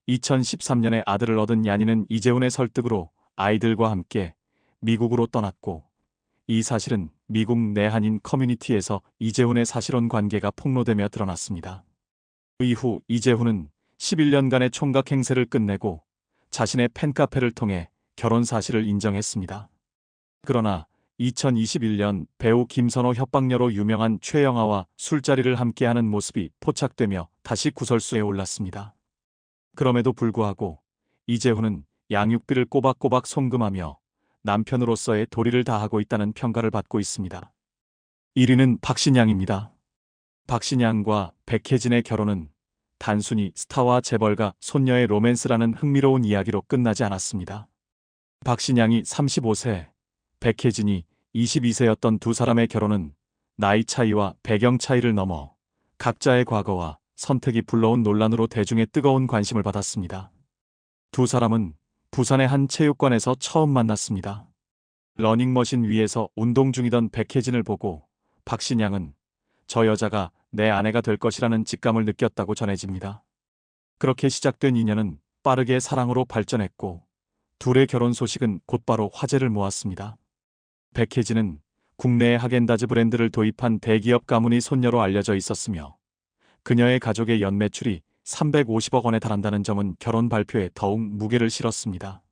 2013년에 아들을 얻은 야니는 이재훈의 설득으로 아이들과 함께 미국으로 떠났고, 이 사실은 미국 내 한인 커뮤니티에서 이재훈의 사실혼 관계가 폭로되며 드러났습니다. 이후 이재훈은 11년간의 총각 행세를 끝내고 자신의 팬카페를 통해 결혼 사실을 인정했습니다. 그러나 2021년 배우 김선호 협박녀로 유명한 최영아와 술자리를 함께하는 모습이 포착되며 다시 구설수에 올랐습니다. 그럼에도 불구하고 이재훈은 양육비를 꼬박꼬박 송금하며 남편으로서의 도리를 다하고 있다는 평가를 받고 있습니다. 1위는 박신양입니다. 박신양과 백혜진의 결혼은 단순히 스타와 재벌가 손녀의 로맨스라는 흥미로운 이야기로 끝나지 않았습니다. 박신양이 35세, 백혜진이 22세였던 두 사람의 결혼은 나이 차이와 배경 차이를 넘어 각자의 과거와 선택이 불러온 논란으로 대중의 뜨거운 관심을 받았습니다. 두 사람은 부산의 한 체육관에서 처음 만났습니다. 러닝머신 위에서 운동 중이던 백혜진을 보고 박신양은 저 여자가 내 아내가 될 것이라는 직감을 느꼈다고 전해집니다. 그렇게 시작된 인연은 빠르게 사랑으로 발전했고 둘의 결혼 소식은 곧바로 화제를 모았습니다. 백혜진은 국내에 하겐다즈 브랜드를 도입한 대기업 가문의 손녀로 알려져 있었으며 그녀의 가족의 연매출이 350억 원에 달한다는 점은 결혼 발표에 더욱 무게를 실었습니다.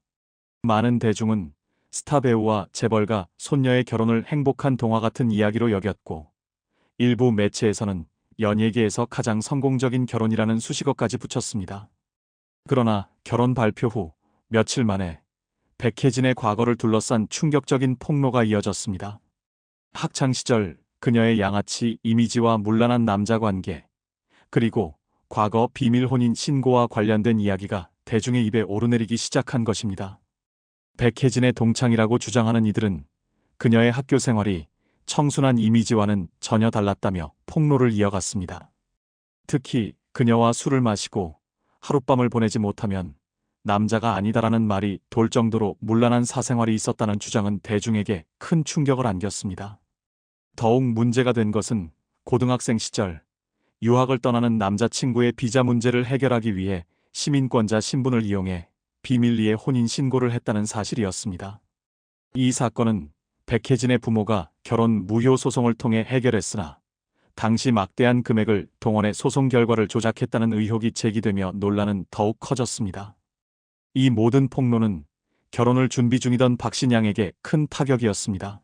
많은 대중은 스타 배우와 재벌가 손녀의 결혼을 행복한 동화 같은 이야기로 여겼고 일부 매체에서는 연예계에서 가장 성공적인 결혼이라는 수식어까지 붙였습니다. 그러나 결혼 발표 후 며칠 만에 백혜진의 과거를 둘러싼 충격적인 폭로가 이어졌습니다. 학창시절 그녀의 양아치 이미지와 문란한 남자 관계, 그리고 과거 비밀 혼인 신고와 관련된 이야기가 대중의 입에 오르내리기 시작한 것입니다. 백혜진의 동창이라고 주장하는 이들은 그녀의 학교 생활이 청순한 이미지와는 전혀 달랐다며 폭로를 이어갔습니다. 특히 그녀와 술을 마시고 하룻밤을 보내지 못하면 남자가 아니다라는 말이 돌 정도로 문란한 사생활이 있었다는 주장은 대중에게 큰 충격을 안겼습니다. 더욱 문제가 된 것은 고등학생 시절 유학을 떠나는 남자친구의 비자 문제를 해결하기 위해 시민권자 신분을 이용해 비밀리에 혼인 신고를 했다는 사실이었습니다. 이 사건은 백혜진의 부모가 결혼 무효 소송을 통해 해결했으나 당시 막대한 금액을 동원해 소송 결과를 조작했다는 의혹이 제기되며 논란은 더욱 커졌습니다. 이 모든 폭로는 결혼을 준비 중이던 박신양에게 큰 타격이었습니다.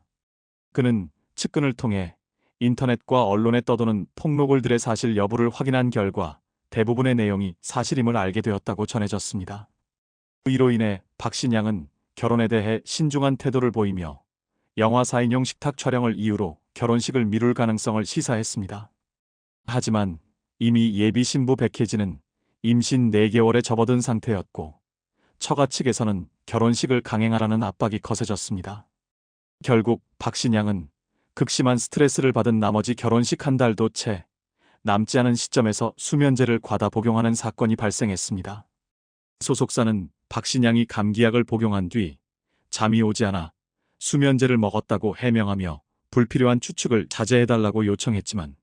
그는 측근을 통해 인터넷과 언론에 떠도는 폭로글들의 사실 여부를 확인한 결과 대부분의 내용이 사실임을 알게 되었다고 전해졌습니다. 이로 인해 박신양은 결혼에 대해 신중한 태도를 보이며 영화 4인용 식탁 촬영을 이유로 결혼식을 미룰 가능성을 시사했습니다. 하지만 이미 예비 신부 백혜진은 임신 4개월에 접어든 상태였고 처가 측에서는 결혼식을 강행하라는 압박이 거세졌습니다. 결국 박신양은 극심한 스트레스를 받은 나머지 결혼식 한 달도 채 남지 않은 시점에서 수면제를 과다 복용하는 사건이 발생했습니다. 소속사는 박신양이 감기약을 복용한 뒤 잠이 오지 않아 수면제를 먹었다고 해명하며 불필요한 추측을 자제해달라고 요청했지만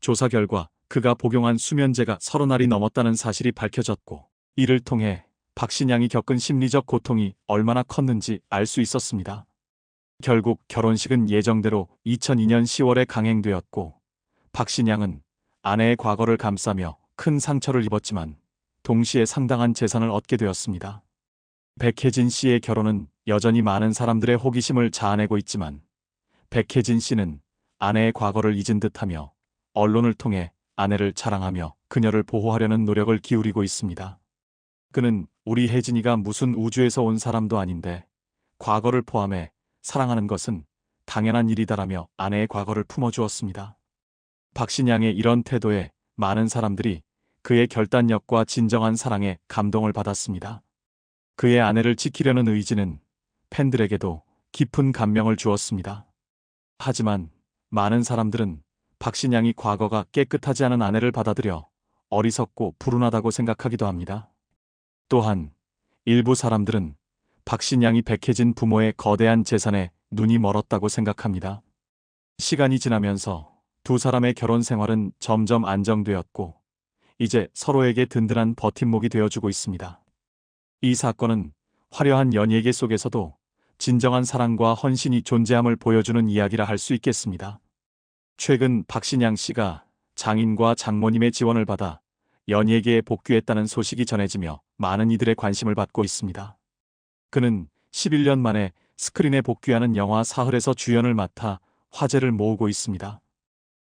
조사 결과 그가 복용한 수면제가 30알이 넘었다는 사실이 밝혀졌고 이를 통해 박신양이 겪은 심리적 고통이 얼마나 컸는지 알 수 있었습니다. 결국 결혼식은 예정대로 2002년 10월에 강행되었고 박신양은 아내의 과거를 감싸며 큰 상처를 입었지만 동시에 상당한 재산을 얻게 되었습니다. 백혜진 씨의 결혼은 여전히 많은 사람들의 호기심을 자아내고 있지만 백혜진 씨는 아내의 과거를 잊은 듯하며 언론을 통해 아내를 자랑하며 그녀를 보호하려는 노력을 기울이고 있습니다. 그는 우리 혜진이가 무슨 우주에서 온 사람도 아닌데 과거를 포함해 사랑하는 것은 당연한 일이다라며 아내의 과거를 품어주었습니다. 박신양의 이런 태도에 많은 사람들이 그의 결단력과 진정한 사랑에 감동을 받았습니다. 그의 아내를 지키려는 의지는 팬들에게도 깊은 감명을 주었습니다. 하지만 많은 사람들은 박신양이 과거가 깨끗하지 않은 아내를 받아들여 어리석고 불운하다고 생각하기도 합니다. 또한 일부 사람들은 박신양이 백혜진 부모의 거대한 재산에 눈이 멀었다고 생각합니다. 시간이 지나면서 두 사람의 결혼 생활은 점점 안정되었고 이제 서로에게 든든한 버팀목이 되어주고 있습니다. 이 사건은 화려한 연예계 속에서도 진정한 사랑과 헌신이 존재함을 보여주는 이야기라 할 수 있겠습니다. 최근 박신양 씨가 장인과 장모님의 지원을 받아 연예계에 복귀했다는 소식이 전해지며 많은 이들의 관심을 받고 있습니다. 그는 11년 만에 스크린에 복귀하는 영화 사흘에서 주연을 맡아 화제를 모으고 있습니다.